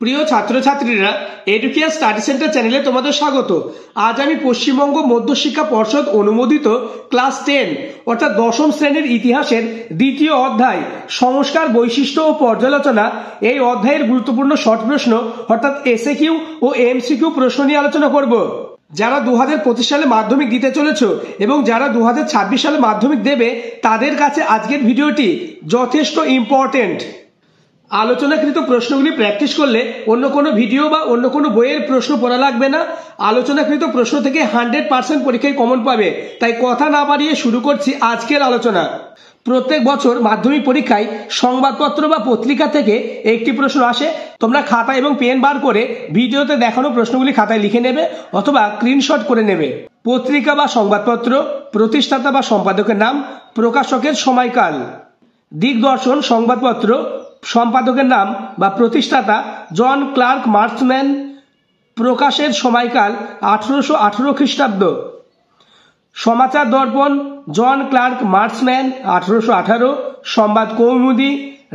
প্রিয় ছাত্রছাত্রীরা, educare study centre চ্যানেলে তোমাদের স্বাগত। আজ আমি পশ্চিমবঙ্গ মধ্যশিক্ষা পর্ষদ অনুমোদিত ক্লাস 10 অর্থাৎ দশম শ্রেণীর ইতিহাসের দ্বিতীয় অধ্যায় সংস্কার বৈশিষ্ট্য ও পর্যালোচনা এই অধ্যায়ের গুরুত্বপূর্ণ শর্ট প্রশ্ন অর্থাৎ এসএকিউ ও এমসিকিউ প্রশ্ন নিয়ে আলোচনা করব। যারা 2025 সালে মাধ্যমিক দিতে চলেছ এবং যারা 2026 সালে মাধ্যমিক দেবে তাদের কাছে আজকের ভিডিওটি যথেষ্ট ইম্পর্টেন্ট। আলোচনাকৃত প্রশ্নগুলি প্র্যাকটিস করলে অন্য কোনো ভিডিও বা অন্য কোনো বইয়ের প্রশ্ন পড়া লাগবে না। আলোচনাকৃত প্রশ্ন থেকে 100% পরীক্ষায় কমন পাবে। তাই কথা না বাড়িয়ে শুরু করছি আজকের আলোচনা। প্রত্যেক বছর মাধ্যমিক পরীক্ষায় সংবাদপত্র বা পত্রিকা থেকে একটি প্রশ্ন আসে। তোমরা খাতা এবং পেন বার করে ভিডিওতে দেখানো প্রশ্নগুলি খাতায় লিখে নেবে অথবা স্ক্রিনশট করে নেবে। পত্রিকা বা সংবাদপত্র, প্রতিষ্ঠাতা বা সম্পাদকের নাম, প্রকাশকের সময়কাল। দিগদর্শন সংবাদপত্র, সম্পাদকের নাম বা প্রতিষ্ঠাতা জন ক্লার্ক মার্সম্যান, প্রকাশের সময়কাল 1818 খ্রিস্টাব্দ। সমাচার দর্পণ, জন ক্লার্ক মার্সম্যান 1818, সংবাদ কৌমুদি,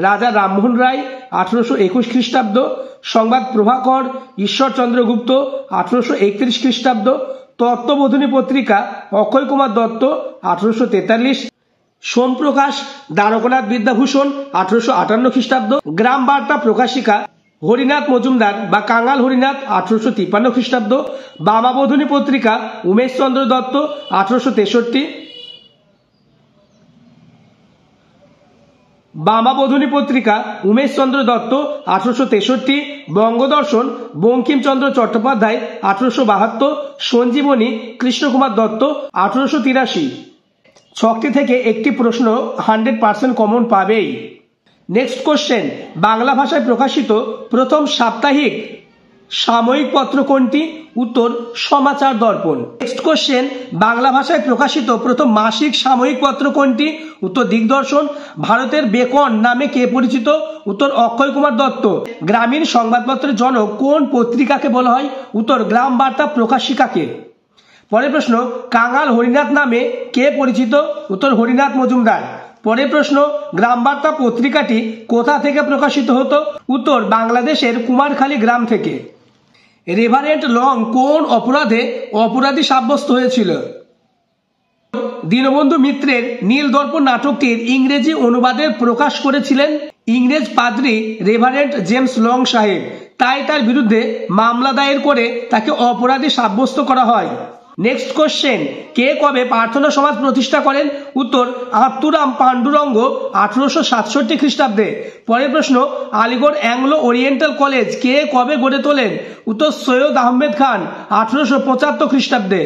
রাজা রামমোহন রায় 1821 খ্রিস্টাব্দ, সংবাদ প্রভাকর ঈশ্বরচন্দ্র গুপ্ত 1831 খ্রিস্টাব্দ, তত্ত্ববোধিনী পত্রিকা অক্ষয় কুমার দত্ত 1843, সোমপ্রকাশ দ্বারকানাথ বিদ্যাভূষণ 1858 খ্রিস্টাব্দ, গ্রাম বার্তা প্রকাশিকা হরিনাথ মজুমদার বা কাঙাল হরিনাথ 1853 খ্রিস্টাব্দ, বামাবোধিনী পত্রিকা উমেশচন্দ্র দত্ত 1863, বামাবোধিনী পত্রিকা উমেশচন্দ্র দত্ত 1863, বঙ্গদর্শন বঙ্কিমচন্দ্র চট্টোপাধ্যায় 1872, সঞ্জীবনী কৃষ্ণকুমার দত্ত 1883। ছকটি থেকে একটি প্রশ্ন 100% কমন পাবেই। নেক্সট কোশ্চেন, বাংলা ভাষায় প্রকাশিত প্রথম সাপ্তাহিক সাময়িক পত্র কোনটি? উত্তর সমাচার দর্পণ। নেক্সট কোশ্চেন, বাংলা ভাষায় প্রকাশিত প্রথম মাসিক সাময়িক পত্র কোনটি? উত্তর দিগদর্শন। ভারতের বেকন নামে কে পরিচিত? উত্তর অক্ষয় কুমার দত্ত। গ্রামীণ সংবাদপত্রের জনক কোন পত্রিকাকে বলা হয়? উত্তর গ্রাম বার্তা প্রকাশিকাকে। পরের প্রশ্ন, কাঙাল হরিনাথ নামে কে পরিচিত? উত্তর হরিনাথ মজুমদার। পরের প্রশ্ন, গ্রাম বার্তা পত্রিকাটি কোথা থেকে প্রকাশিত হতো? উত্তর বাংলাদেশের কুমারখালী গ্রাম থেকে। রেভারেন্ট লং কোন অপরাধে অপরাধী সাব্যস্ত হয়েছিল? দীনবন্ধু মিত্রের নীল দর্পণ নাটকটির ইংরেজি অনুবাদের প্রকাশ করেছিলেন ইংরেজ পাদ্রী রেভারেন্ট জেমস লং সাহেব। তাই তার বিরুদ্ধে মামলা দায়ের করে তাকে অপরাধী সাব্যস্ত করা হয়। নেক্সট কোশ্চেন, কে কবে প্রার্থনা সমাজ প্রতিষ্ঠা করেন? উত্তর আত্তুরাম পাণ্ডুরঙ্গ 1867 খ্রিস্টাব্দে। পরের প্রশ্ন, আলিগড় অ্যাংলো ওরিয়েন্টাল কলেজ কে কবে গড়ে তোলেন? উত্তর সৈয়দ আহমেদ খান 1875 খ্রিস্টাব্দে।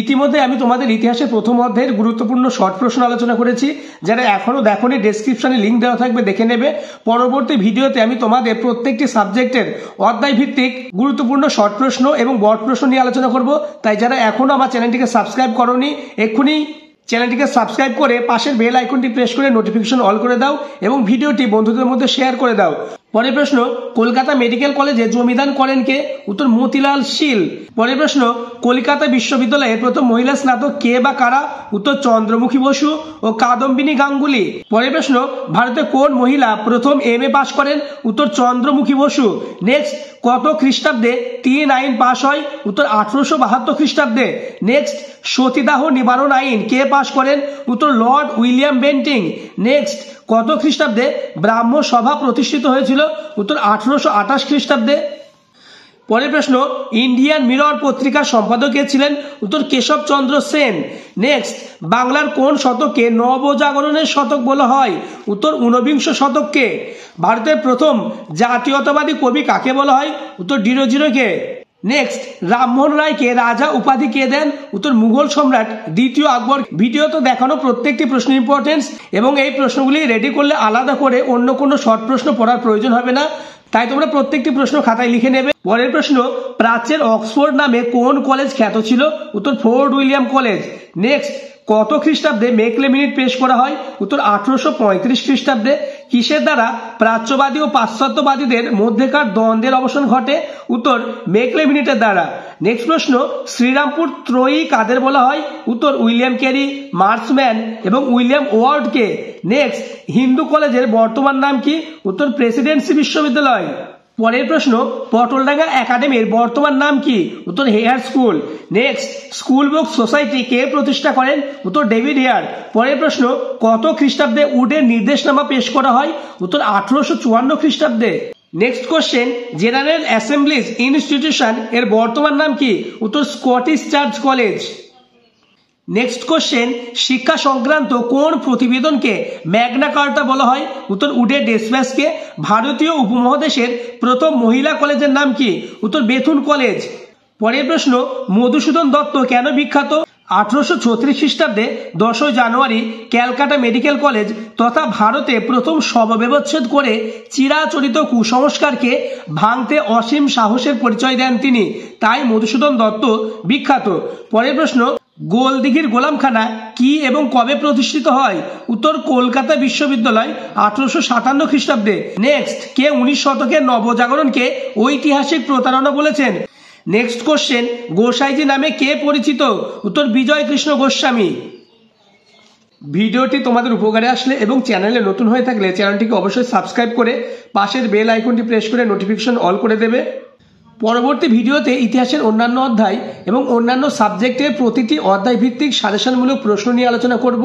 ইতিমধ্যে আমি তোমাদের ইতিহাসের প্রথম অধ্যায়ের গুরুত্বপূর্ণ শর্ট প্রশ্ন আলোচনা করেছি। যারা এখনো দেখোনি ডেসক্রিপশনে লিঙ্ক দেওয়া থাকবে, দেখে নেবে। পরবর্তী ভিডিওতে আমি তোমাদের প্রত্যেকটি সাবজেক্টের অধ্যায় ভিত্তিক গুরুত্বপূর্ণ শর্ট প্রশ্ন এবং বড় প্রশ্ন নিয়ে আলোচনা করব। তাই যারা এখনো আমার চ্যানেলটিকে সাবস্ক্রাইব করোনি, এক্ষুনি চ্যানেলটিকে সাবস্ক্রাইব করে পাশের বেল আইকনটি প্রেস করে নোটিফিকেশন অল করে দাও এবং ভিডিওটি বন্ধুদের মধ্যে শেয়ার করে দাও। পরের প্রশ্ন, কলকাতা মেডিকেল কলেজে জমিদান করেন কে? উত্তর মতিলাল শীল। পরের প্রশ্ন, কলকাতা বিশ্ববিদ্যালয়ের প্রথম মহিলা স্নাতক কে বা কারা? উত্তর চন্দ্রমুখী বসু ও কাদম্বিনী গাঙ্গুলি। পরের প্রশ্ন, ভারতে কোন মহিলা প্রথম MA পাস করেন? উত্তর চন্দ্রমুখী বসু। নেক্সট, কত খ্রিস্টাব্দে 3 আইন পাস হয়? উত্তর 1872 খ্রিস্টাব্দে। নেক্সট, সতীদাহ নিবারণ আইন কে পাস করেন? উত্তর লর্ড উইলিয়াম বেন্টিং। নেক্সট, কত খ্রিস্টাব্দে ব্রাহ্ম সভা প্রতিষ্ঠিত হয়েছিল? উত্তর 1828 খ্রিস্টাব্দে। পরের প্রশ্ন, ইন্ডিয়ান মিরর পত্রিকার সম্পাদক কে ছিলেন? উত্তর কেশব চন্দ্র সেন। নেক্সট, বাংলার কোন শতককে নবজাগরণের শতক বলা হয়? উত্তর 19বিংশ শতককে। ভারতের প্রথম জাতীয়তাবাদী কবি কাকে বলা হয়? উত্তর ডিরোজিরোকে। নেক্সট, রামমোহন রায়কে রাজা উপাধি কে দেন? উত্তর মুঘল সম্রাট দ্বিতীয় আকবর। ভিডিওতে দেখানো প্রত্যেকটি প্রশ্ন ইম্পর্টেন্স এবং এই প্রশ্নগুলি রেডি করলে আলাদা করে অন্য কোনো শর্ট প্রশ্ন পড়ার প্রয়োজন হবে না। তাই তোমরা প্রত্যেকটি প্রশ্ন খাতায় লিখে নেবে। পরের প্রশ্ন, প্রাচ্যের অক্সফোর্ড নামে কোন কলেজ খ্যাত ছিল? উত্তর ফোর্ট উইলিয়াম কলেজ। নেক্সট, কত খ্রিস্টাব্দে মেকলে মিনিট পেশ করা হয়? উত্তর 1835 খ্রিস্টাব্দে। কিসের দ্বারা প্রাচ্যবাদী ও পাশ্চাত্যবাদীদের মধ্যেকার দ্বন্দ্বের অবসান ঘটে? উত্তর মেকলে মিনিটের দ্বারা। নেক্সট প্রশ্ন, শ্রীরামপুর ত্রয়ী কাদের বলা হয়? উত্তর উইলিয়াম ক্যারি, মার্সম্যান এবং উইলিয়াম ওয়ার্ডকে। নেক্সট, হিন্দু কলেজের বর্তমান নাম কি? উত্তর প্রেসিডেন্সি বিশ্ববিদ্যালয়। পরের প্রশ্ন, পটলডাঙ্গা একাডেমির বর্তমান নাম কি? উত্তর Hare school. Next, school book society কে প্রতিষ্ঠা করেন? উত্তর ডেভিড হেয়ার। পরের প্রশ্ন, কত খ্রিস্টাব্দে উডের নির্দেশনামা পেশ করা হয়? উত্তর 1854 খ্রিস্টাব্দে। Next question, general Assembly's institution এর বর্তমান নাম কি? উত্তর Scottish church college. Next question, শিক্ষা সংক্রান্ত কোন প্রতিবেদনকে ম্যাগনা কার্টা বলা হয়? উত্তর উডে ডেসপ্যাচকে। ভারতীয় উপমহাদেশের প্রথম মহিলা কলেজের নাম কি? উত্তর বেথুন কলেজ। পরের প্রশ্ন, মধুসূদন দত্ত কেন বিখ্যাত? 1836 খ্রিস্টাব্দে 10 জানুয়ারি ক্যালকাটা মেডিকেল কলেজ তথা ভারতে প্রথম শবব্যবচ্ছেদ করে চিরাচরিত কুসংস্কারকে ভাঙতে অসীম সাহসের পরিচয় দেন তিনি, তাই মধুসূদন দত্ত বিখ্যাত। পরের প্রশ্ন, গোলদিঘির গোলামখানা কি এবং কবে প্রতিষ্ঠিত হয়? উত্তর কলকাতা বিশ্ববিদ্যালয় 1857 খ্রিস্টাব্দে। নেক্সট, কে 19 শতকের নবজাগরণকে ঐতিহাসিক প্রতারণা বলেছেন? নেক্সট কোশ্চেন, গোসাইজি নামে কে পরিচিত? উত্তর বিজয় কৃষ্ণ গোস্বামী। ভিডিওটি তোমাদের উপকারে আসলে এবং চ্যানেলে নতুন হয়ে থাকলে চ্যানেলটিকে অবশ্যই সাবস্ক্রাইব করে পাশের বেল আইকনটি প্রেস করে নোটিফিকেশন অল করে দেবে। পরবর্তী ভিডিওতে ইতিহাসের অন্যান্য অধ্যায় এবং অন্যান্য সাবজেক্টের প্রতিটি অধ্যায় ভিত্তিক সাজেশনমূলক প্রশ্ন নিয়ে আলোচনা করব।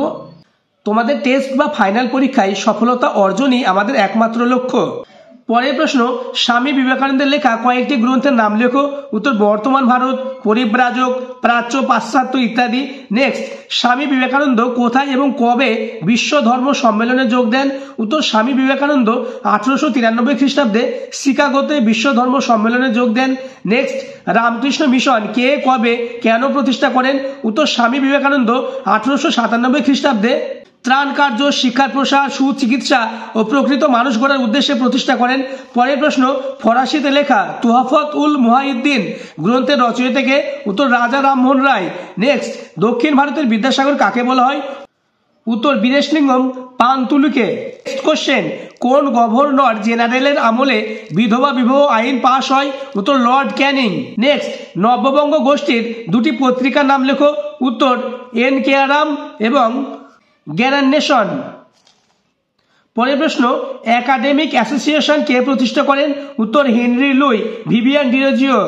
তোমাদের টেস্ট বা ফাইনাল পরীক্ষায় সফলতা অর্জনই আমাদের একমাত্র লক্ষ্য। পরের প্রশ্ন, স্বামী বিবেকানন্দের লেখা কয়েকটি গ্রন্থের নাম লেখো? উত্তর বর্তমান ভারত, পরিব্রাজক, প্রাচ্য, পাশ্চাত্য ইত্যাদি। নেক্সট, স্বামী বিবেকানন্দ কোথায় এবং কবে বিশ্ব ধর্ম সম্মেলনে যোগ দেন? উত্তর স্বামী বিবেকানন্দ 1893 খ্রিস্টাব্দে শিকাগোতে বিশ্ব ধর্ম সম্মেলনে যোগ দেন। নেক্সট, রামকৃষ্ণ মিশন কে কবে কেন প্রতিষ্ঠা করেন? উত্তর স্বামী বিবেকানন্দ 1897 খ্রিস্টাব্দে ত্রাণ কার্য, শিক্ষার প্রসার, সুচিকিৎসা ও প্রকৃত মানুষ গড়ার উদ্দেশ্যে প্রতিষ্ঠা করেন। পরের প্রশ্ন, ফরাসিতে লেখা তুহাফত উল মুহাইদ্দিন গ্রন্থের রচয়িতাকে? উত্তর রাজা রামমোহন রায়। নেক্সট, দক্ষিণ ভারতের বিদ্যাসাগর কাকে বলা হয়? উত্তর বীরেশলিঙ্গম পান্তুলুকে। নেক্সট কোশ্চেন, কোন গভর্নর জেনারেলের আমলে বিধবা বিবাহ আইন পাশ হয়? উত্তর লর্ড ক্যানিং। নেক্সট, নব্যবঙ্গ গোষ্ঠীর দুটি পত্রিকার নাম লেখো? উত্তর এন কেয়ারাম এবং জ্ঞানান্বেষণ। পরের প্রশ্ন, একাডেমিক অ্যাসোসিয়েশন কে প্রতিষ্ঠা করেন? উত্তর Henry Louis Vivian Derozio.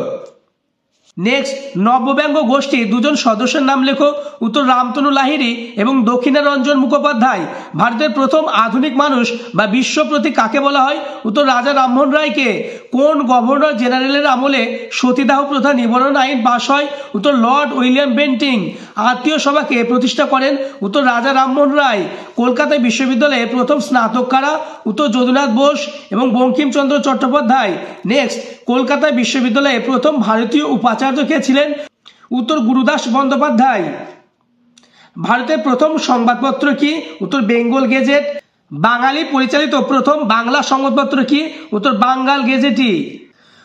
Next, নব্যব্যঙ্গ গোষ্ঠীর দুজন সদস্যের নাম লেখো? উত্তর রামতনু লাহিড়ী এবং দক্ষিণারঞ্জন মুখোপাধ্যায়। ভারতের প্রথম আধুনিক মানুষ বা বিশ্বপ্রতীক কাকে বলা হয়? উত্তর রাজা রামমোহন রায়কে। কোন গভর্নর জেনারেলের আমলে সতীদাহ প্রথা নিবারণ আইন পাশ হয়? উত্তর লর্ড উইলিয়াম বেন্টিং। আত্মীয় সভাকে প্রতিষ্ঠা করেন? উত্তর রাজা রামমোহন রায়। কলকাতা বিশ্ববিদ্যালয়ে প্রথম স্নাতক কারা? উত্তর যদুনাথ বোস এবং বঙ্কিমচন্দ্র চট্টোপাধ্যায়। নেক্সট, কলকাতা বিশ্ববিদ্যালয়ে প্রথম ভারতীয় উপাচার্য কে ছিলেন? উত্তর গুরুদাস বন্দ্যোপাধ্যায়। ভারতের প্রথম সংবাদপত্র কি? উত্তর বেঙ্গল গেজেট। বাঙালি পরিচালিত প্রথম বাংলা সংবাদপত্র কি? উত্তর বাঙ্গাল গেজেটি।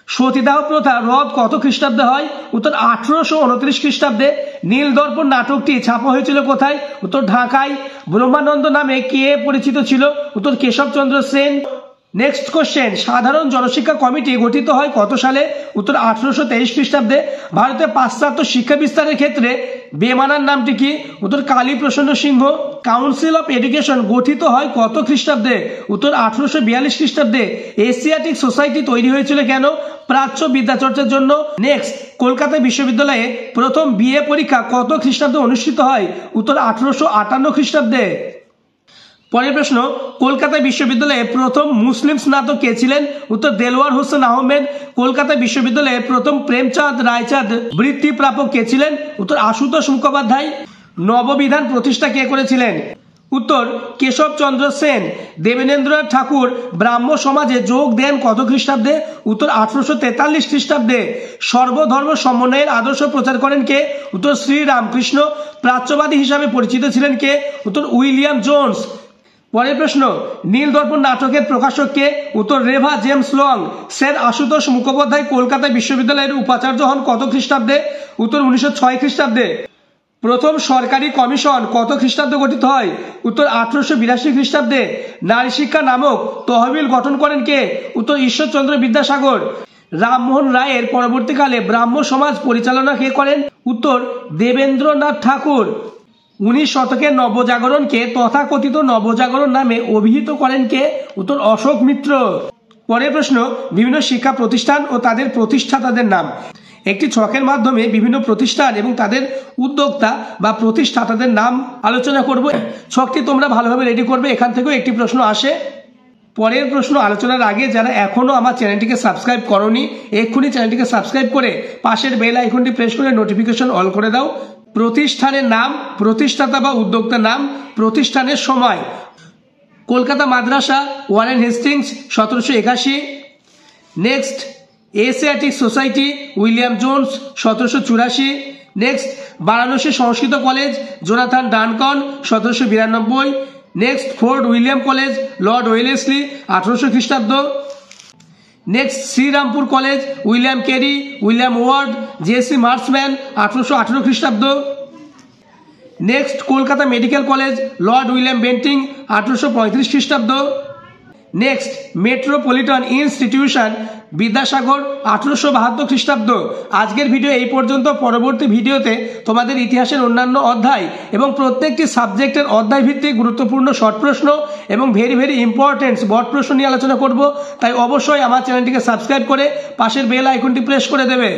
সতীদাহ প্রথা রদ কত খ্রিস্টাব্দে হয়? উত্তর 1829 খ্রিস্টাব্দে। নীলদর্পণ নাটকটি ছাপা হয়েছিল কোথায়? উত্তর ঢাকায়। ব্রহ্মানন্দ নামে কে পরিচিত ছিল? উত্তর কেশবচন্দ্র সেন। নেক্সট কোশ্চেন, সাধারণ জনশিক্ষা কমিটি গঠিত হয় কত সালে? উত্তর 1823 খ্রিস্টাব্দে। ভারতে পাশ্চাত্য শিক্ষা বিস্তারের ক্ষেত্রে বেমানার নামটি কি? উত্তর কালী প্রসন্ন সিংহ। কাউন্সিল অফ এডুকেশন গঠিত হয় কত খ্রিস্টাব্দে? উত্তর 1842 খ্রিস্টাব্দে। এশিয়াটিক সোসাইটি তৈরি হয়েছিল কেন? প্রাচ্য বিদ্যাচর্চার জন্য। নেক্সট, কলকাতা বিশ্ববিদ্যালয়ে প্রথম বিএ পরীক্ষা কত খ্রিস্টাব্দে অনুষ্ঠিত হয়? উত্তর 1858 খ্রিস্টাব্দে। পরের প্রশ্ন, কলকাতা বিশ্ববিদ্যালয়ে প্রথম মুসলিম স্নাতক কে ছিলেন? উত্তর দেলোয়ার হোসেন আহমেদ। কলকাতা বিশ্ববিদ্যালয়ে প্রথম প্রেমচাঁদ রায়চাঁদ বৃত্তি প্রাপক কে ছিলেন? উত্তর আশুতোষ মুখোপাধ্যায়। নববিধান প্রতিষ্ঠা কে করেছিলেন? উত্তর কেশবচন্দ্র সেন। দেবেন্দ্রনাথ ঠাকুর ব্রাহ্ম সমাজে যোগ দেন কত খ্রিস্টাব্দে? উত্তর 1843 খ্রিস্টাব্দে। সর্বধর্ম সমন্বয়ের আদর্শ প্রচার করেন কে? উত্তর শ্রীরামকৃষ্ণ। প্রাচ্যবাদী হিসাবে পরিচিত ছিলেন কে? উত্তর উইলিয়াম জোন্স। পরের প্রশ্ন, নীলদর্পণ নাটকের প্রকাশক কে? উত্তর Rev James Long. Sir Ashutosh Mukhopadhyay Kolkata বিশ্ববিদ্যালয়ের উপাচার্য হন কত খ্রিস্টাব্দে? উত্তর 1906 খ্রিস্টাব্দে। প্রথম সরকারি কমিশন কত খ্রিস্টাব্দে গঠিত হয়? উত্তর 1882 খ্রিস্টাব্দে। নারী শিক্ষা নামক তহবিল গঠন করেন কে? উত্তর ঈশ্বরচন্দ্র বিদ্যাসাগর। রামমোহন রায়ের পরবর্তীকালে ব্রাহ্ম সমাজ পরিচালনা কে করেন? উত্তর দেবেন্দ্রনাথ ঠাকুর। 19 শতকের নবজাগরণকে তথাকথিত নবজাগরণ নামে অভিহিত করেন কে? উত্তর অশোক মিত্র। পরের প্রশ্ন, বিভিন্ন শিক্ষা প্রতিষ্ঠান ও তাদের প্রতিষ্ঠাতাদের নাম। একটি ছকের মাধ্যমে বিভিন্ন প্রতিষ্ঠান এবং তাদের উদ্যোক্তা বা প্রতিষ্ঠাতাদের নাম আলোচনা করব। ছকটি তোমরা ভালোভাবে রেডি করবে, এখান থেকেও একটি প্রশ্ন আসে। পরের প্রশ্ন আলোচনার আগে যারা এখনও আমার চ্যানেলটিকে সাবস্ক্রাইব করোনি, এক্ষুনি চ্যানেলটিকে সাবস্ক্রাইব করে পাশের বেল আইকনটি প্রেস করে নোটিফিকেশন অল করে দাও। প্রতিষ্ঠানের নাম, প্রতিষ্ঠাতা বা উদ্যোক্তার নাম, প্রতিষ্ঠানের সময়। Kolkata Madrasa Warren Hastings 1781। Next, Asiatic Society William Jones 1784। Next, Varanasi Sanskrit college Jonathan Duncan 1792। Next, Fort William college Lord Wellesley 1800 খ্রিস্টাব্দ। Next, Serampore college William Carey, William Ward, JC Marshman 1818 খ্রিস্টাব্দ। Next, Kolkata medical college Lord William Bentinck 1835 খ্রিস্টাব্দ। Next, metropolitan institution Vidyasagar 1872 খ্রিস্টাব্দ। আজকের video এই পর্যন্ত। পরবর্তী ভিডিওতে তোমাদের ইতিহাসের অন্যান্য অধ্যায় এবং প্রত্যেকটি সাবজেক্টের অধ্যায় ভিত্তিক গুরুত্বপূর্ণ শর্ট প্রশ্ন এবং ভেরি ইম্পর্টেন্ট বড় প্রশ্ন নিয়ে আলোচনা করব। তাই অবশ্যই আমার চ্যানেলটিকে সাবস্ক্রাইব করে পাশের বেল আইকনটি প্রেস করে দেবে।